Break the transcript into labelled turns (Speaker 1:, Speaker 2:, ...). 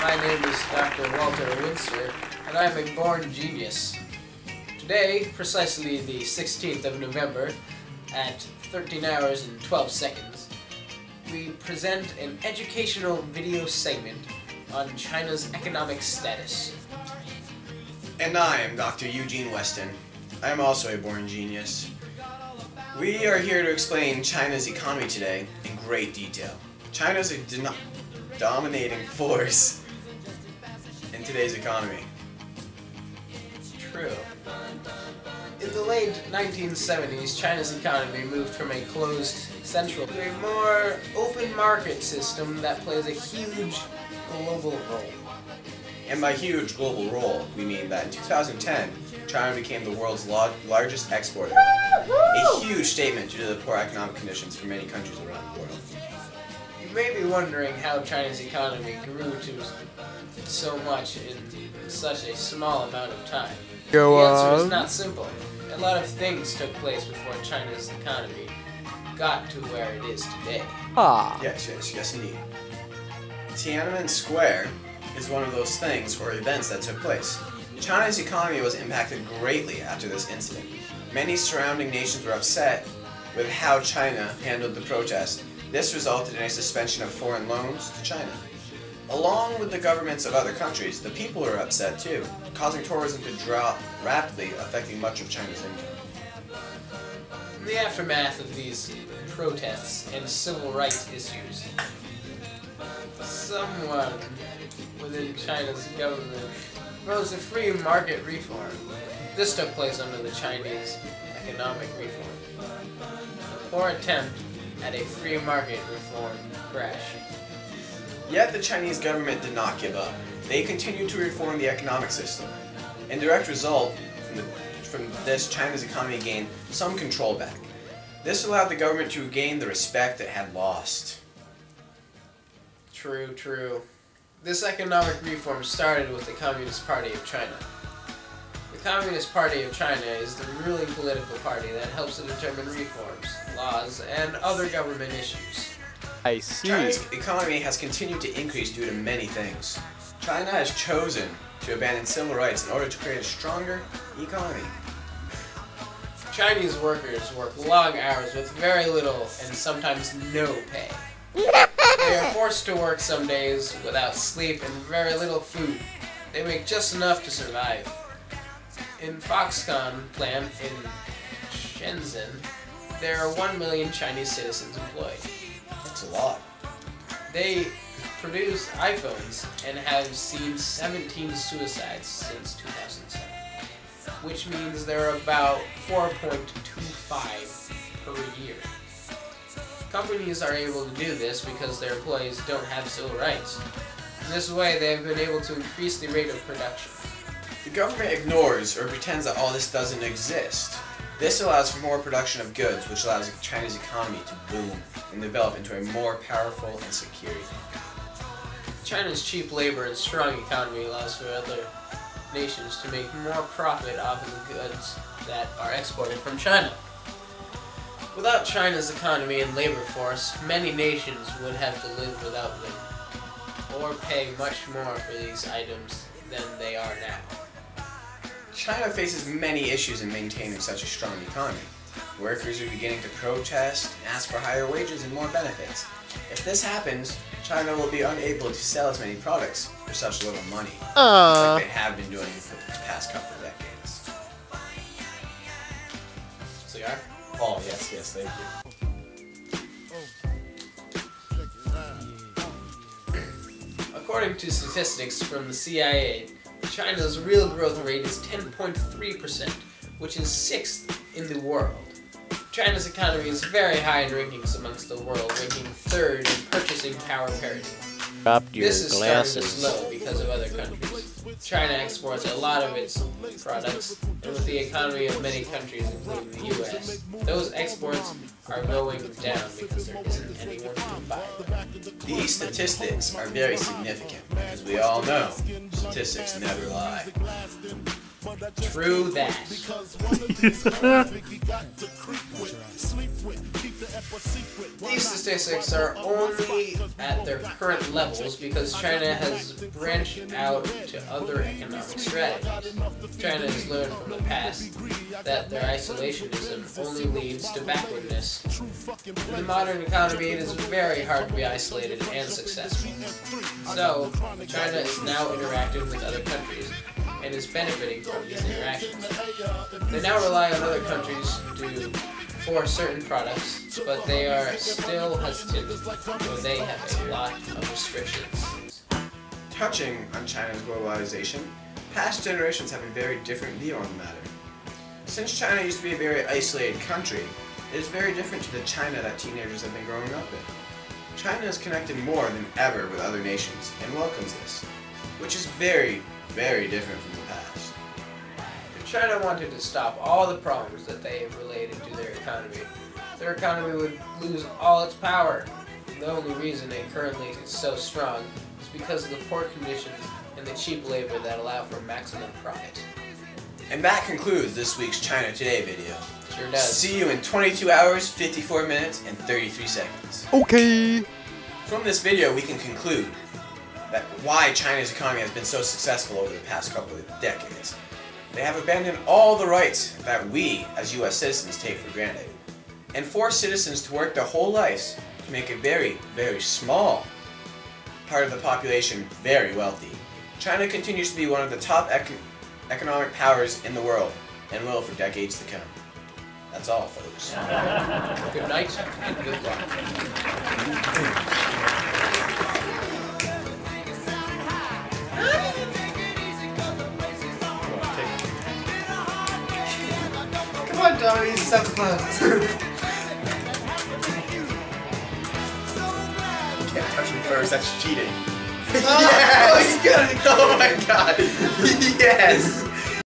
Speaker 1: My name is Dr. Walter Windsor, and I am a born genius. Today, precisely the 16th of November, at 13 hours and 12 seconds, we present an educational video segment on China's economic status.
Speaker 2: And I am Dr. Eugene Weston. I am also a born genius. We are here to explain China's economy today in great detail. China is a dominating force in today's economy.
Speaker 1: True. In the late 1970s, China's economy moved from a closed central to a more open market system that plays a huge global role.
Speaker 2: And by huge global role, we mean that in 2010, China became the world's largest exporter. A huge statement due to the poor economic conditions for many countries around the world.
Speaker 1: You may be wondering how China's economy grew to so much in such a small amount of time. The answer is not simple. A lot of things took place before China's economy got to where it is today.
Speaker 2: Yes, indeed. Tiananmen Square is one of those things or events that took place. China's economy was impacted greatly after this incident. Many surrounding nations were upset with how China handled the protest. This resulted in a suspension of foreign loans to China. Along with the governments of other countries, the people were upset too, causing tourism to drop rapidly, affecting much of China's income.
Speaker 1: In the aftermath of these protests and civil rights issues, someone within China's government proposed a free market reform. This took place under the Chinese economic reform. A poor attempt at a free market reform crashed.
Speaker 2: Yet the Chinese government did not give up. They continued to reform the economic system. In direct result from this, China's economy gained some control back. This allowed the government to regain the respect it had lost.
Speaker 1: True. This economic reform started with the Communist Party of China. The Communist Party of China is the ruling political party that helps to determine reforms, laws, and other government issues.
Speaker 3: I see.
Speaker 2: China's economy has continued to increase due to many things. China has chosen to abandon civil rights in order to create a stronger economy.
Speaker 1: Chinese workers work long hours with very little and sometimes no pay. They are forced to work some days without sleep and very little food. They make just enough to survive. In Foxconn plant in Shenzhen, there are 1 million Chinese citizens employed.
Speaker 2: That's a lot.
Speaker 1: They produce iPhones and have seen 17 suicides since 2007, which means there are about 4.25 per year. Companies are able to do this because their employees don't have civil rights. In this way, they have been able to increase the rate of production.
Speaker 2: The government ignores or pretends that all this doesn't exist. This allows for more production of goods, which allows China's economy to boom and develop into a more powerful and secure economy.
Speaker 1: China's cheap labor and strong economy allows for other nations to make more profit off of the goods that are exported from China. Without China's economy and labor force, many nations would have to live without them, or pay much more for these items than they are now.
Speaker 2: China faces many issues in maintaining such a strong economy. Workers are beginning to protest and ask for higher wages and more benefits. If this happens, China will be unable to sell as many products for such little money, like they have been doing for the past couple of decades.
Speaker 1: Cigar?
Speaker 2: Oh, yes, thank you.
Speaker 1: According to statistics from the CIA, China's real growth rate is 10.3%, which is 6th in the world. China's economy is very high in rankings amongst the world, ranking 3rd in purchasing power parity.
Speaker 3: Dropped your
Speaker 1: This is starting to
Speaker 3: glasses.
Speaker 1: slow because of other countries. China exports a lot of its products, and with the economy of many countries, including the U.S., those exports are going down because there isn't anyone to buy them.
Speaker 2: These statistics are very significant because we all know statistics never lie.
Speaker 1: True that. These statistics are only at their current levels because China has branched out to other economic strategies. China has learned from the past that their isolationism only leads to backwardness. In the modern economy, it is very hard to be isolated and successful. So, China is now interacting with other countries and is benefiting from these interactions. They now rely on other countries for certain products, but they are still hesitant when they have a lot of restrictions.
Speaker 2: Touching on China's globalization, past generations have a very different view on the matter. Since China used to be a very isolated country, it is very different to the China that teenagers have been growing up in. China is connected more than ever with other nations and welcomes this, which is very, very different from the past.
Speaker 1: If China wanted to stop all the problems that they have related to their economy would lose all its power. The only reason it currently is so strong is because of the poor conditions and the cheap labor that allow for maximum profit.
Speaker 2: And that concludes this week's China Today video.
Speaker 1: Sure does.
Speaker 2: See you in 22 hours, 54 minutes, and 33 seconds.
Speaker 3: Okay.
Speaker 2: From this video, we can conclude that why China's economy has been so successful over the past couple of decades. They have abandoned all the rights that we, as U.S. citizens, take for granted, and force citizens to work their whole lives to make a very, very small part of the population very wealthy. China continues to be one of the top economic powers in the world, and will for decades to come. That's all, folks.
Speaker 1: Good night and good luck.
Speaker 2: Come on, Donnie, it's 7 o'clock. You can't touch me first, that's cheating.
Speaker 1: Oh,
Speaker 2: Yes! Oh my god! Yes!